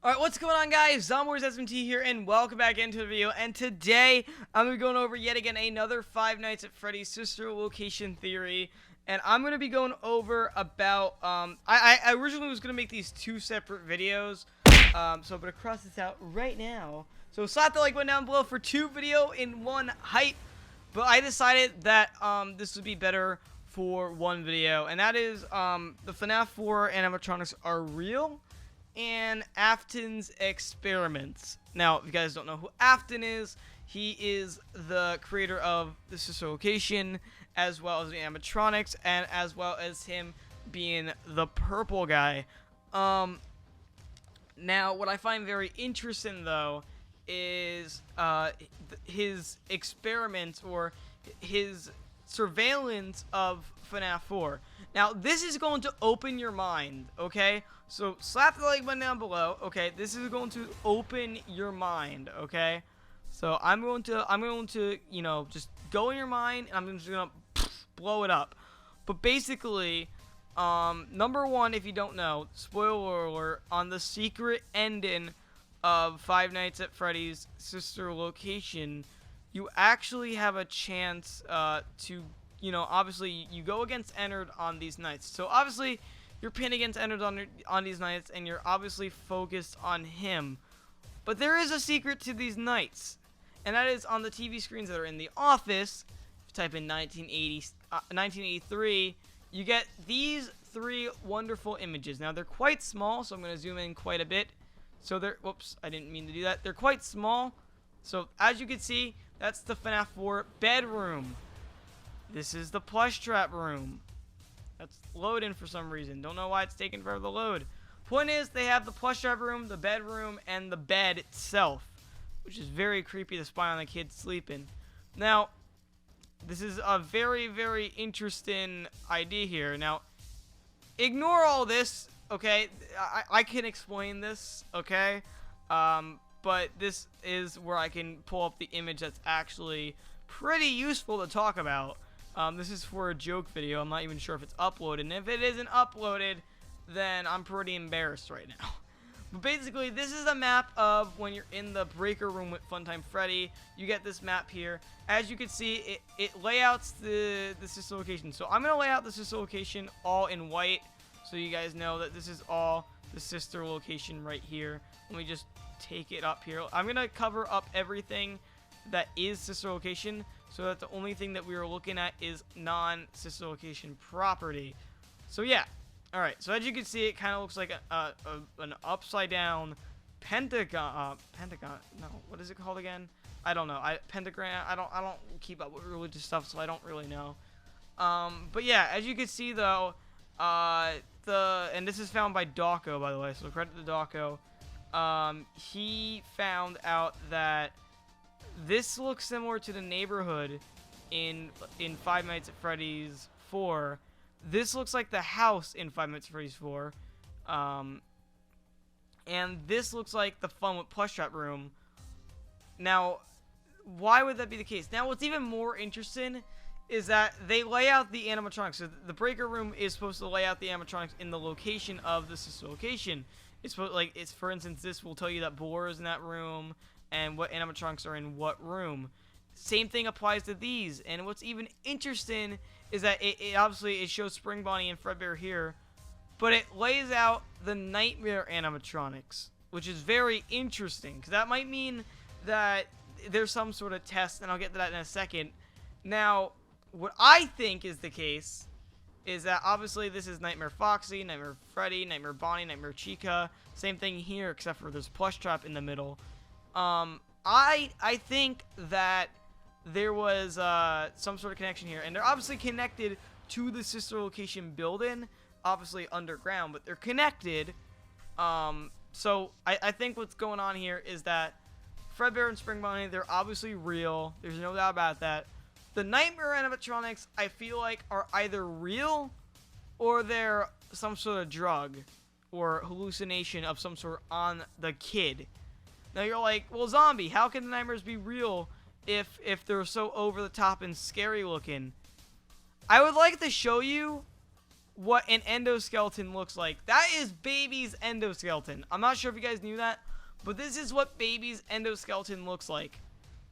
Alright, what's going on, guys? ZombieWarsSMT here, and welcome back into the video. And today, I'm going to be going over yet again another Five Nights at Freddy's sister location theory. And I'm going to be going over about, I originally was going to make these two separate videos. So I'm going to cross this out right now. So slap the like button down below for two video in one hype. But I decided that, this would be better for one video. And that is, the FNAF 4 animatronics are real. And Afton's experiments. Now, if you guys don't know who Afton is, he is the creator of the sister location, as well as the animatronics, and as well as him being the purple guy. Now, what I find very interesting, though, is his experiments or his surveillance of FNAF 4. Now, this is going to open your mind, okay? So, slap the like button down below, okay? This is going to open your mind, okay? So, I'm going to, you know, just go in your mind, and I'm just going to blow it up. But basically, number one, if you don't know, spoiler alert, on the secret ending of Five Nights at Freddy's sister location, you actually have a chance to, you know, obviously, you go against Ennard on these nights. So, obviously, you're pinned against Ennard on these nights, and you're obviously focused on him. But there is a secret to these nights, and that is on the TV screens that are in the office. If you type in 1983, you get these three wonderful images. Now, they're quite small, so I'm going to zoom in quite a bit. So they're, whoops, I didn't mean to do that. They're quite small. So, as you can see, that's the FNAF 4 bedroom. This is the plush trap room. That's loading for some reason. Don't know why it's taking forever to load. Point is, they have the plush trap room, the bedroom, and the bed itself, which is very creepy to spy on the kid sleeping. Now, this is a very, very interesting idea here. Now, ignore all this, okay? I can explain this, okay? But this is where I can pull up the image that's actually pretty useful to talk about. This is for a joke video. I'm not even sure if it's uploaded. And if it isn't uploaded, then I'm pretty embarrassed right now. But basically, this is a map of when you're in the breaker room with Funtime Freddy. You get this map here. As you can see, it layouts the sister location. So I'm going to lay out the sister location all in white, so you guys know that this is all the sister location right here. Let me just take it up here. I'm going to cover up everything that is sister location, so that the only thing that we are looking at is non-sister location property. So yeah, alright, so as you can see, it kind of looks like an upside down pentagon, no, what is it called again? I don't know. Pentagram. I don't keep up with religious stuff, so I don't really know. But yeah, as you can see though, and this is found by Dawko, by the way, so credit to Dawko. He found out that this looks similar to the neighborhood in Five Nights at Freddy's 4. This looks like the house in Five Nights at Freddy's 4. And this looks like the Fun with Plush Trap room. Now, why would that be the case? Now, what's even more interesting is that they lay out the animatronics. So the breaker room is supposed to lay out the animatronics in the location of the sister location. It's supposed, like, it's, for instance, this will tell you that Boar is in that room and what animatronics are in what room. Same thing applies to these. And what's even interesting is that it obviously it shows Spring Bonnie and Fredbear here, but it lays out the Nightmare animatronics, which is very interesting, because that might mean that there's some sort of test, and I'll get to that in a second. Now, what I think is the case is that obviously this is Nightmare Foxy, Nightmare Freddy, Nightmare Bonnie, Nightmare Chica. Same thing here, except for there's Plush Trap in the middle. I think that there was some sort of connection here, and they're obviously connected to the sister location building, obviously underground, but they're connected. So I think what's going on here is that Fredbear and Spring Bonnie, they're obviously real. There's no doubt about that. The Nightmare animatronics, I feel like, are either real or they're some sort of drug or hallucination of some sort on the kid. Now you're like, well, Zombie, how can the nightmares be real if they're so over the top and scary looking? I would like to show you what an endoskeleton looks like. That is baby's endoskeleton. I'm not sure if you guys knew that, but this is what baby's endoskeleton looks like.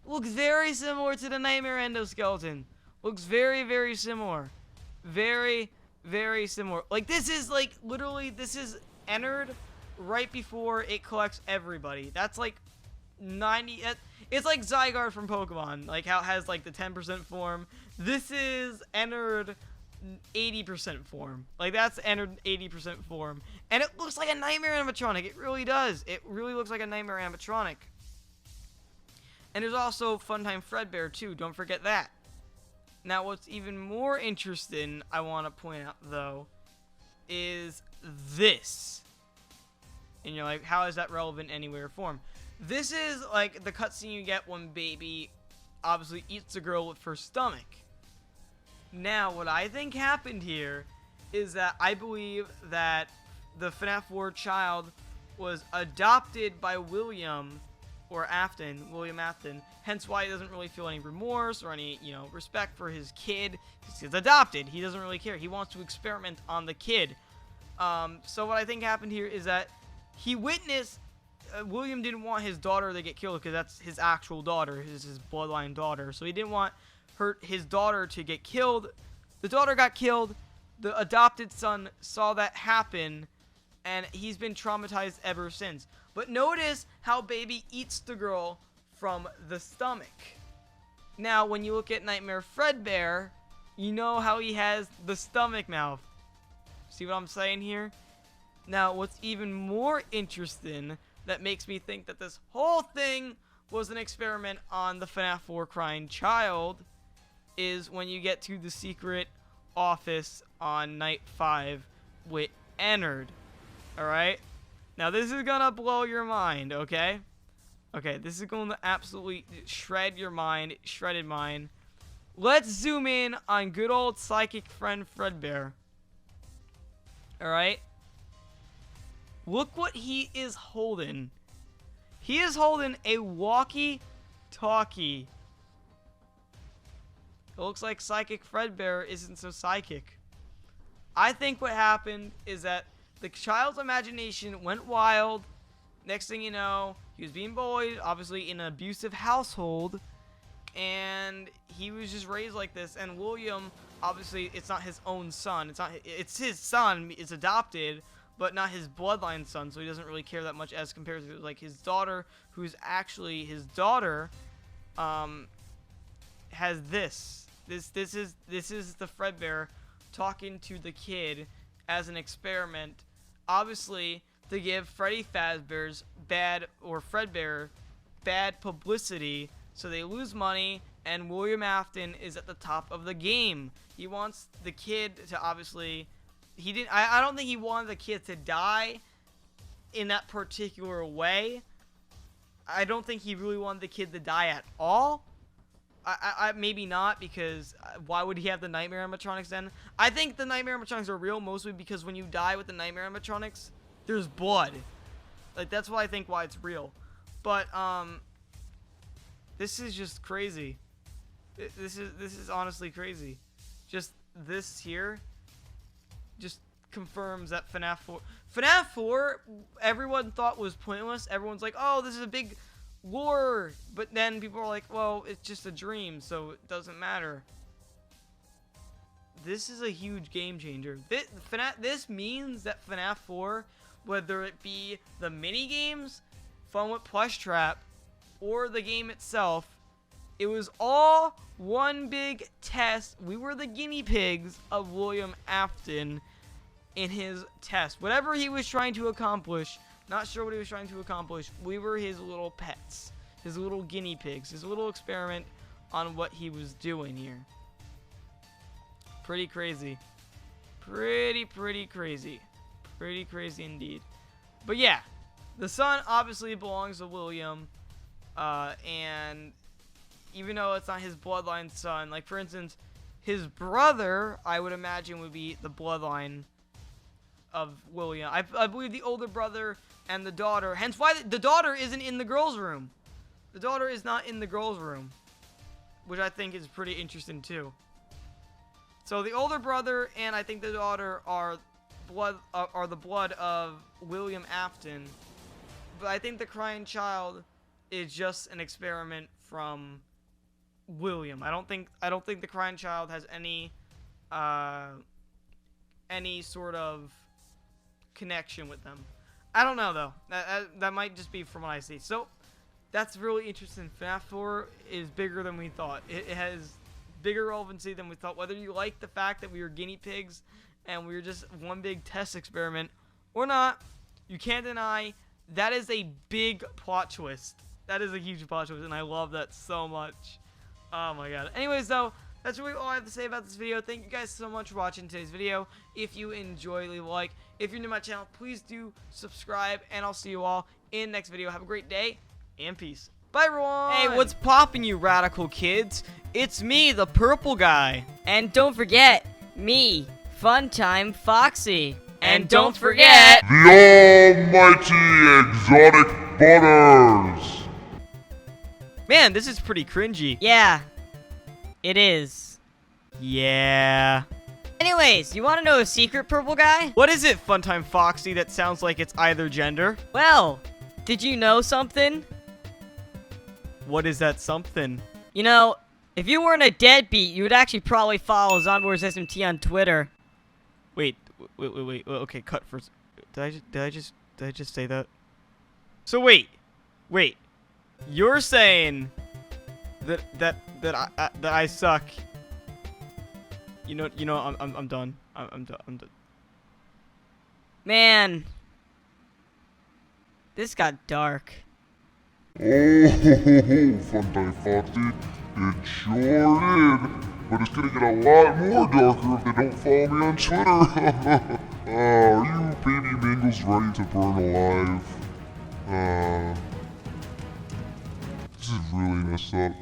Looks very similar to the Nightmare endoskeleton. Looks very, very similar. Very, very similar. Like, this is, like, literally, this is entered right before it collects everybody. That's, like, 90... It's like Zygarde from Pokemon. Like, how it has, like, the 10% form. This is entered 80% form. Like, that's entered 80% form. And it looks like a Nightmare animatronic. It really does. It really looks like a Nightmare animatronic. And there's also Funtime Fredbear, too. Don't forget that. Now, what's even more interesting, I want to point out, though, is this. And you're like, how is that relevant in any way or form? This is, like, the cutscene you get when baby obviously eats a girl with her stomach. Now, what I think happened here is that I believe that the FNAF 4 child was adopted by William Afton, hence why he doesn't really feel any remorse or any, respect for his kid. He's adopted. He doesn't really care. He wants to experiment on the kid. So what I think happened here is that he witnessed William didn't want his daughter to get killed because that's his actual daughter, his bloodline daughter. So he didn't want his daughter to get killed. The daughter got killed. The adopted son saw that happen, and he's been traumatized ever since. But notice how baby eats the girl from the stomach. Now, when you look at Nightmare Fredbear, you know how he has the stomach mouth. See what I'm saying here? Now, what's even more interesting that makes me think that this whole thing was an experiment on the FNAF 4 crying child is when you get to the secret office on night 5 with Ennard. Alright? Now, this is gonna blow your mind, okay? Okay, this is going to absolutely shred your mind, shredded mind. Let's zoom in on good old psychic friend Fredbear. Alright? Look what he is holding. He is holding a walkie-talkie. It looks like Psychic Fredbear isn't so psychic. I think what happened is that the child's imagination went wild. Next thing you know, he was being bullied, obviously in an abusive household, and he was just raised like this. And William, obviously, it's not his own son. It's his son. It's adopted, but not his bloodline son. So he doesn't really care that much as compared to like his daughter, who's actually his daughter. Has this. This is the Fredbear talking to the kid as an experiment, obviously to give Freddy Fazbear's Fredbear bad publicity, so they lose money, and William Afton is at the top of the game. He wants the kid to obviously, I don't think he wanted the kid to die in that particular way. I don't think he really wanted the kid to die at all. I maybe not, because why would he have the Nightmare animatronics then? I think the Nightmare animatronics are real mostly because when you die with the Nightmare animatronics, there's blood. Like, that's why I think why it's real. But this is just crazy. This is honestly crazy. Just this here just confirms that FNAF 4 everyone thought was pointless. Everyone's like, oh, this is a big lore, but then people are like, well, it's just a dream, so it doesn't matter. This is a huge game changer. This means that FNAF 4, whether it be the mini games, Fun with Plush Trap, or the game itself, it was all one big test. We were the guinea pigs of William Afton in his test. Whatever he was trying to accomplish, not sure what he was trying to accomplish, we were his little pets, his little guinea pigs, his little experiment on what he was doing here. Pretty crazy. Pretty crazy. Pretty crazy indeed. But yeah, the son obviously belongs to William, and even though it's not his bloodline son, like for instance, his brother, I would imagine, would be the bloodline of William. I believe the older brother and the daughter, hence why the daughter isn't in the girls' room. The daughter is not in the girls' room, which I think is pretty interesting too. So the older brother and I think the daughter are the blood of William Afton. But I think the crying child is just an experiment from William. I don't think the crying child has any sort of connection with them. I don't know though. That might just be from what I see. So that's really interesting. FNAF 4 is bigger than we thought. It has bigger relevancy than we thought. Whether you like the fact that we were guinea pigs and we were just one big test experiment or not, you can't deny that is a big plot twist. That is a huge plot twist, and I love that so much. Oh my god. Anyways, though, that's really all I have to say about this video. Thank you guys so much for watching today's video. If you enjoy, leave a like. If you're new to my channel, please do subscribe, and I'll see you all in the next video. Have a great day, and peace. Bye, everyone! Hey, what's poppin', you radical kids? It's me, the purple guy. And don't forget, me, Funtime Foxy. And don't forget... the almighty exotic butters! Man, this is pretty cringy. Yeah, it is. Yeah. Anyways, you want to know a secret, purple guy? What is it, Funtime Foxy, that sounds like it's either gender? Well, did you know something? What is that something? You know, if you weren't a deadbeat, you would actually probably follow ZombieWarsSMT on Twitter. Wait. Okay, cut first. Did I just say that? So wait. You're saying that I suck. You know, I'm done. I'm done. Man, this got dark. Oh, Funtime Foxy, it sure did. But it's gonna get a lot more darker if they don't follow me on Twitter. Are you baby mingles ready to burn alive? This is really messed up.